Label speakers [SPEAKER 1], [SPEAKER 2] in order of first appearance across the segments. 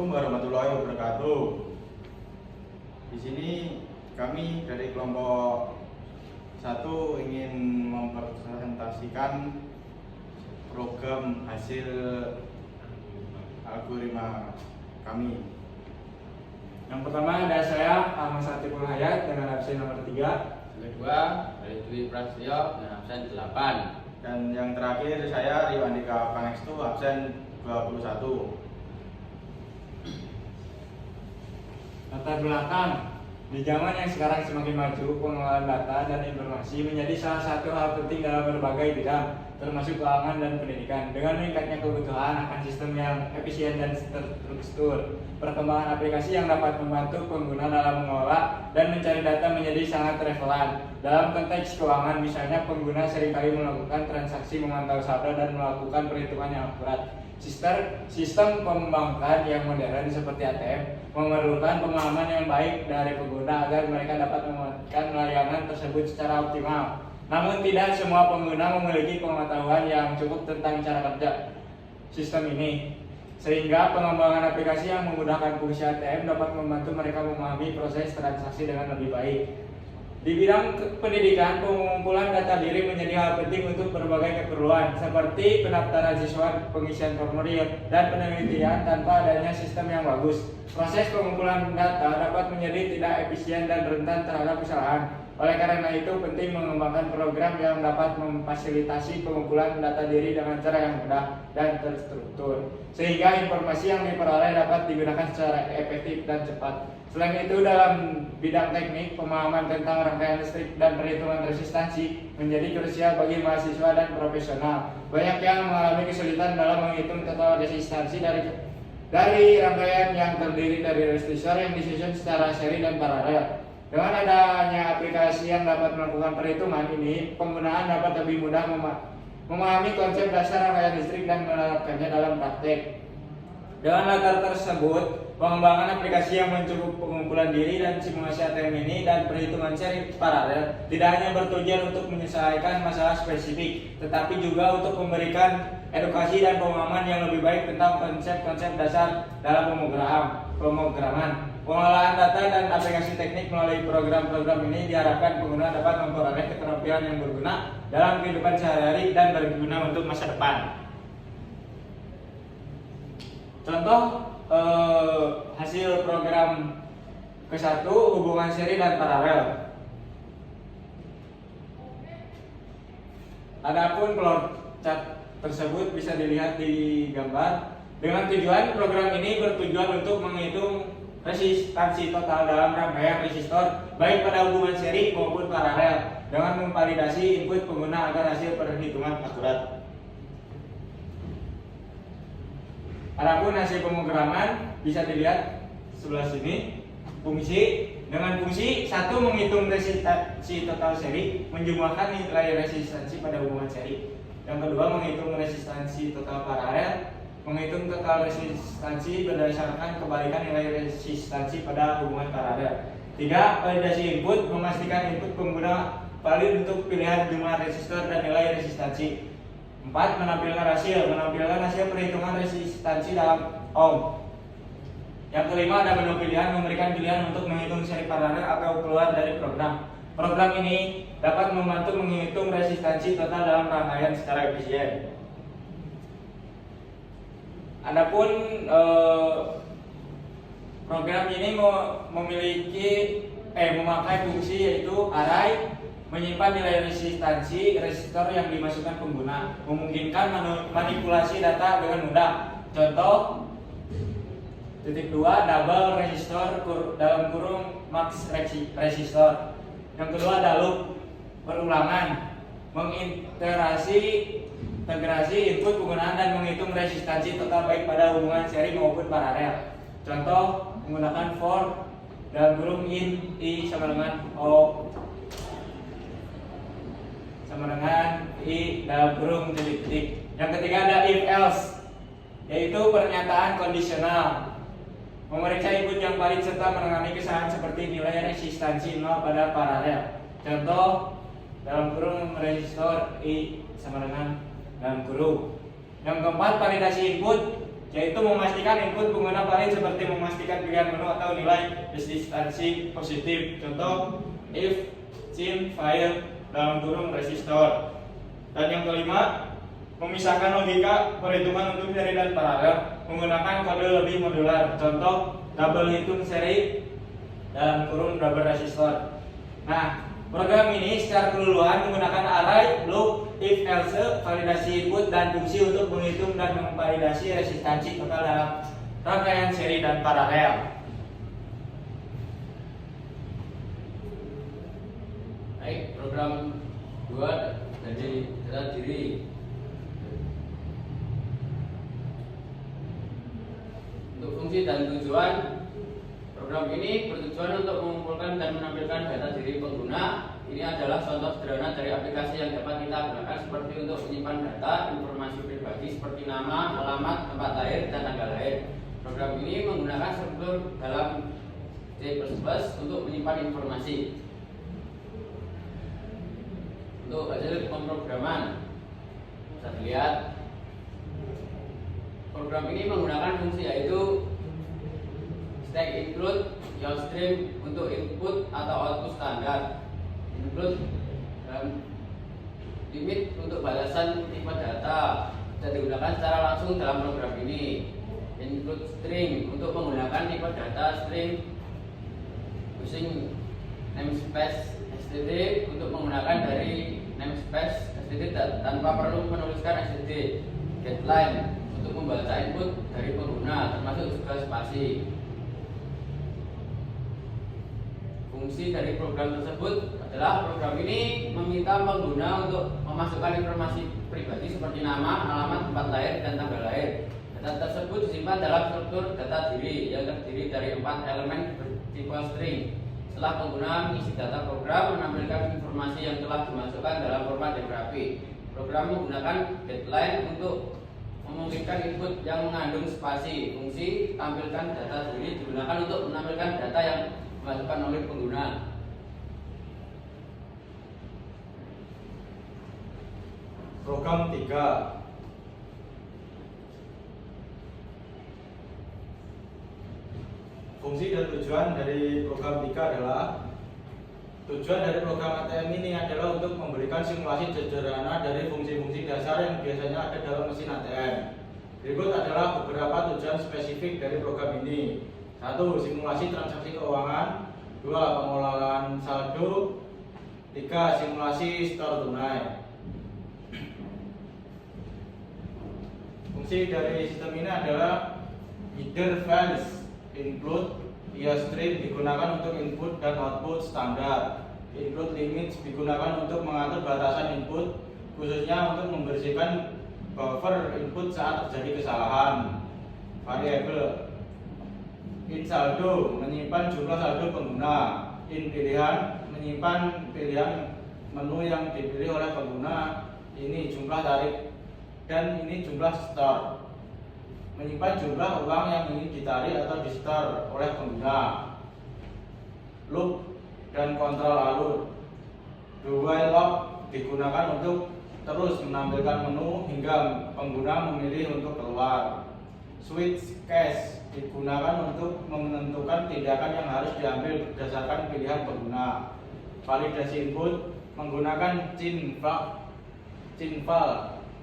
[SPEAKER 1] Assalamualaikum warahmatullahi wabarakatuh. Di sini kami dari kelompok 1 ingin mempresentasikan program hasil algoritma kami.
[SPEAKER 2] Yang pertama ada saya Ahmad Satiful Hayat dengan absen nomor 3.
[SPEAKER 3] Kedua, dari Dwi Prasetyo dengan absen 8.
[SPEAKER 1] Dan yang terakhir saya Rio Andika Pangestu absen 21.
[SPEAKER 2] Latar belakang. Di zaman yang sekarang semakin maju, pengolahan data dan informasi menjadi salah satu hal penting dalam berbagai bidang, termasuk keuangan dan pendidikan. Dengan meningkatnya kebutuhan akan sistem yang efisien dan terstruktur, perkembangan aplikasi yang dapat membantu pengguna dalam mengelola dan mencari data menjadi sangat relevan. Dalam konteks keuangan, misalnya pengguna seringkali melakukan transaksi, memantau saldo, dan melakukan perhitungan yang akurat. Sistem pembankan yang modern seperti ATM memerlukan pemahaman yang baik dari pengguna agar mereka dapat memanfaatkan layanan tersebut secara optimal. Namun tidak semua pengguna memiliki pengetahuan yang cukup tentang cara kerja sistem ini, sehingga pengembangan aplikasi yang memudahkan fungsi ATM dapat membantu mereka memahami proses transaksi dengan lebih baik. Di bidang pendidikan, pengumpulan data diri menjadi hal penting untuk berbagai keperluan, seperti pendaftaran siswa, pengisian formulir, dan penelitian. Tanpa adanya sistem yang bagus, proses pengumpulan data dapat menjadi tidak efisien dan rentan terhadap kesalahan. Oleh karena itu, penting mengembangkan program yang dapat memfasilitasi pengumpulan data diri dengan cara yang mudah dan terstruktur, sehingga informasi yang diperoleh dapat digunakan secara efektif dan cepat. Selain itu, dalam bidang teknik, pemahaman tentang rangkaian listrik dan perhitungan resistansi menjadi krusial bagi mahasiswa dan profesional. Banyak yang mengalami kesulitan dalam menghitung total resistansi dari rangkaian yang terdiri dari resistor yang disusun secara seri dan paralel. Dengan adanya aplikasi yang dapat melakukan perhitungan ini, penggunaan dapat lebih mudah memahami konsep dasar rangkaian listrik dan menerapkannya dalam praktek. Dengan latar tersebut, pengembangan aplikasi yang mencukup pengumpulan diri dan simulasi ATM ini dan perhitungan seri paralel tidak hanya bertujuan untuk menyelesaikan masalah spesifik, tetapi juga untuk memberikan edukasi dan pemahaman yang lebih baik tentang konsep-konsep dasar dalam pemrograman. Pengolahan data dan aplikasi teknik melalui program-program ini diharapkan pengguna dapat memperoleh keterampilan yang berguna dalam kehidupan sehari-hari dan berguna untuk masa depan. Contoh hasil program ke-1, hubungan seri dan paralel. Adapun flowchart tersebut bisa dilihat di gambar. Dengan tujuan, program ini bertujuan untuk menghitung resistansi total dalam rangkaian resistor baik pada hubungan seri maupun paralel dengan memvalidasi input pengguna agar hasil perhitungan akurat. Adapun hasil pemrograman bisa dilihat sebelah sini. Dengan fungsi 1 menghitung resistansi total seri, menjumlahkan nilai resistansi pada hubungan seri. Yang kedua, menghitung resistansi total paralel, menghitung total resistansi berdasarkan kebalikan nilai resistansi pada hubungan paralel. 3. Validasi input, memastikan input pengguna valid untuk pilihan jumlah resistor dan nilai resistansi. 4. Menampilkan hasil perhitungan resistansi dalam ohm. Yang kelima, ada menu pilihan, memberikan pilihan untuk menghitung seri paralel atau keluar dari program. Program ini dapat membantu menghitung resistansi total dalam rangkaian secara efisien. Adapun program ini memakai fungsi yaitu array, menyimpan nilai resistansi resistor yang dimasukkan pengguna, memungkinkan manipulasi data dengan mudah. Contoh, titik 2, double resistor dalam kurung max resistor. Yang kedua ada loop, perulangan, mengintegrasi input penggunaan dan menghitung resistansi total baik pada hubungan seri maupun paralel. Contoh, menggunakan for dalam kurung in I sama dengan O sama dengan I dalam kurung titik-titik. Yang ketiga ada if else, yaitu pernyataan kondisional, memeriksa input yang valid serta menangani kesalahan seperti nilai resistansi 0 pada paralel. Contoh, dalam kurung resistor I sama dengan dalam kurung. Yang keempat, validasi input, yaitu memastikan input pengguna valid seperti memastikan pilihan menu atau nilai resistansi positif. Contoh if cin file dalam kurung resistor. Dan yang kelima, memisahkan logika perhitungan untuk seri dan paralel menggunakan kode lebih modular. Contoh double hitung seri dalam kurung double resistor. Nah, program ini secara keseluruhan menggunakan array, loop, if, else, validasi input, dan fungsi untuk menghitung dan memvalidasi resistansi total dalam rangkaian seri dan paralel.
[SPEAKER 3] Baik, program 2 dari data diri. Untuk fungsi dan tujuan, program ini bertujuan untuk mengumpulkan dan menampilkan data diri pengguna. Ini adalah contoh sederhana dari aplikasi yang dapat kita gunakan seperti untuk menyimpan data, informasi pribadi seperti nama, alamat, tempat lahir, dan tanggal lahir. Program ini menggunakan struktur dalam C++ untuk menyimpan informasi. Untuk hasil pemrograman, bisa dilihat program ini menggunakan fungsi yaitu stack include your stream untuk input atau output standar, include limit untuk balasan tipe data bisa digunakan secara langsung dalam program ini, include string untuk menggunakan tipe data string using namespace std untuk menggunakan dari namespace std tanpa perlu menuliskan std, deadline untuk membaca input dari pengguna termasuk juga spasi. Fungsi dari program tersebut adalah program ini meminta pengguna untuk memasukkan informasi pribadi seperti nama, alamat, tempat lahir, dan tanggal lahir. Data tersebut disimpan dalam struktur data diri yang terdiri dari 4 elemen bertipe string. Setelah pengguna mengisi data, program menampilkan informasi yang telah dimasukkan dalam format yang rapi. Program menggunakan deadline untuk memungkinkan input yang mengandung spasi. Fungsi tampilkan data diri digunakan untuk menampilkan data yang dimasukkan oleh pengguna.
[SPEAKER 1] Program 3. Fungsi dan tujuan dari program 3 adalah tujuan dari program ATM ini adalah untuk memberikan simulasi sederhana dari fungsi-fungsi dasar yang biasanya ada dalam mesin ATM. Berikut adalah beberapa tujuan spesifik dari program ini. 1. Simulasi transaksi keuangan. 2. Pengolahan saldo. 3. Simulasi store tunai. Fungsi dari sistem ini adalah header files include via stream digunakan untuk input dan output standar. Include limits digunakan untuk mengatur batasan input, khususnya untuk membersihkan buffer input saat terjadi kesalahan. Variabel in saldo menyimpan jumlah saldo pengguna. In pilihan menyimpan pilihan menu yang dipilih oleh pengguna. Ini jumlah tarik dan ini jumlah store. Menyimpan jumlah uang yang ingin ditarik atau di-store oleh pengguna. Loop dan kontrol alur. Do while loop digunakan untuk terus menampilkan menu hingga pengguna memilih untuk keluar. Switch case digunakan untuk menentukan tindakan yang harus diambil berdasarkan pilihan pengguna. Validasi input menggunakan CINVAL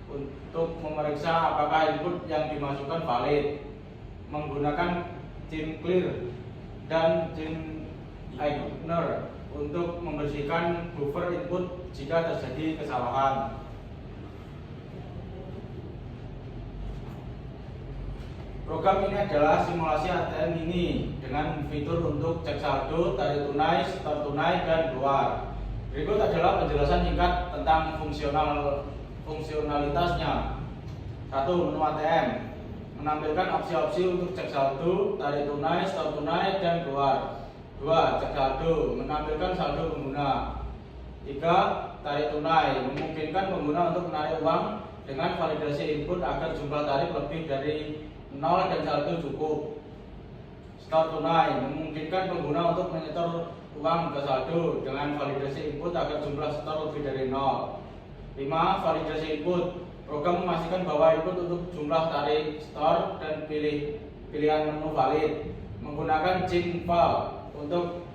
[SPEAKER 1] untuk memeriksa apakah input yang dimasukkan valid, menggunakan clear dan ignore untuk membersihkan buffer input jika terjadi kesalahan. Program ini adalah simulasi ATM ini dengan fitur untuk cek saldo, tarik tunai, store tunai, dan keluar. Berikut adalah penjelasan singkat tentang fungsionalitasnya. 1. Menu ATM menampilkan opsi-opsi untuk cek saldo, tarik tunai, store tunai, dan keluar. 2. Cek saldo menampilkan saldo pengguna. 3. Tarik tunai memungkinkan pengguna untuk menarik uang dengan validasi input agar jumlah tarik lebih dari 0 dan saldo cukup. Store tunai memungkinkan pengguna untuk menyetor uang ke saldo dengan validasi input agar jumlah store lebih dari 0. 5. Validasi input Program memastikan bahwa input untuk jumlah tarik, store, dan pilihan menu valid. Menggunakan change file untuk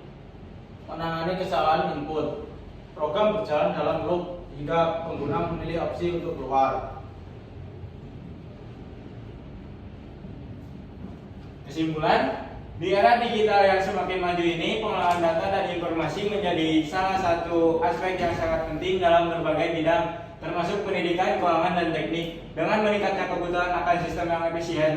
[SPEAKER 1] menangani kesalahan input. Program berjalan dalam loop hingga pengguna memilih opsi untuk keluar.
[SPEAKER 2] Kesimpulan, di era digital yang semakin maju ini, pengelolaan data dan informasi menjadi salah satu aspek yang sangat penting dalam berbagai bidang, termasuk pendidikan, keuangan, dan teknik. Dengan meningkatnya kebutuhan akan sistem yang efisien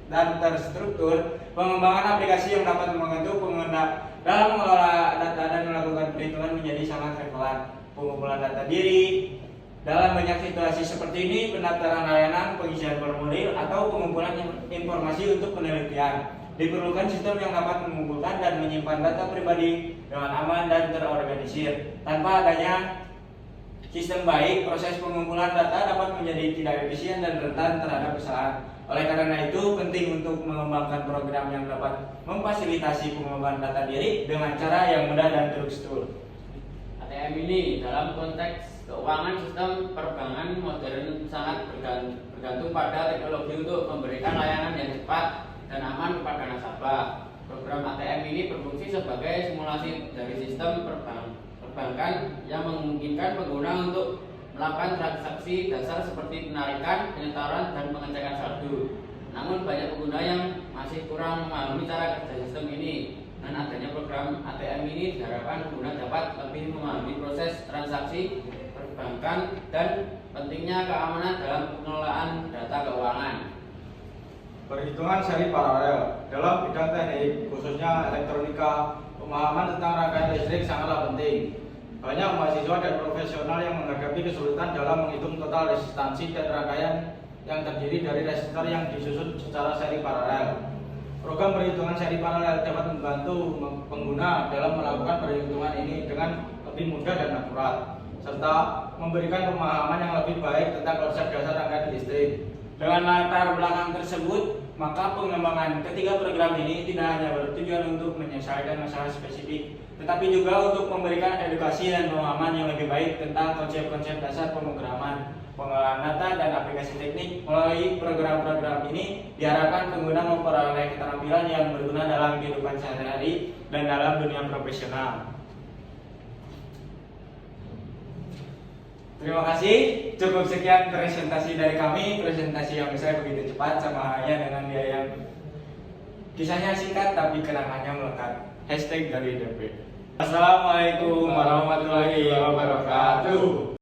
[SPEAKER 2] dan terstruktur, pengembangan aplikasi yang dapat membantu pengguna dalam mengelola data dan melakukan perhitungan menjadi sangat relevan. Pengumpulan data diri dalam banyak situasi seperti ini, pendaftaran layanan, pengisian formulir, atau pengumpulan informasi untuk penelitian. Diperlukan sistem yang dapat mengumpulkan dan menyimpan data pribadi dengan aman dan terorganisir. Tanpa adanya sistem baik, proses pengumpulan data dapat menjadi tidak efisien dan rentan terhadap kesalahan. Oleh karena itu, penting untuk mengembangkan program yang dapat memfasilitasi pengembangan data diri dengan cara yang mudah dan terstruktur.
[SPEAKER 3] ATM ini dalam konteks keuangan sistem perbankan modern sangat bergantung pada teknologi untuk memberikan layanan yang cepat dan aman kepada nasabah. Program ATM ini berfungsi sebagai simulasi dari sistem perbankan yang memungkinkan pengguna untuk melakukan transaksi dasar seperti penarikan, penyetoran, dan pengecekan saldo. Namun banyak pengguna yang masih kurang memahami cara kerja sistem ini. Dengan adanya program ATM ini diharapkan pengguna dapat lebih memahami proses transaksi perbankan dan pentingnya keamanan dalam pengelolaan data keuangan.
[SPEAKER 1] Perhitungan seri paralel dalam bidang teknik, khususnya elektronika, pemahaman tentang rangkaian listrik sangatlah penting. Banyak mahasiswa dan profesional yang menghadapi kesulitan dalam menghitung total resistansi dan rangkaian yang terdiri dari resistor yang disusun secara seri paralel. Program perhitungan seri paralel dapat membantu pengguna dalam melakukan perhitungan ini dengan lebih mudah dan akurat, serta memberikan pemahaman yang lebih baik tentang konsep dasar rangkaian listrik.
[SPEAKER 2] Dengan latar belakang tersebut, maka pengembangan ketiga program ini tidak hanya bertujuan untuk menyelesaikan masalah spesifik, tetapi juga untuk memberikan edukasi dan pemahaman yang lebih baik tentang konsep-konsep dasar pemrograman, pengelolaan data, dan aplikasi teknik. Melalui program-program ini, diharapkan pengguna memperoleh keterampilan yang berguna dalam kehidupan sehari-hari dan dalam dunia profesional. Terima kasih, cukup sekian presentasi dari kami. Presentasi yang bisa begitu cepat, sama halnya dengan dia yang kisahnya singkat tapi kenangannya melekat. Hashtag dari DP. Assalamualaikum warahmatullahi wabarakatuh.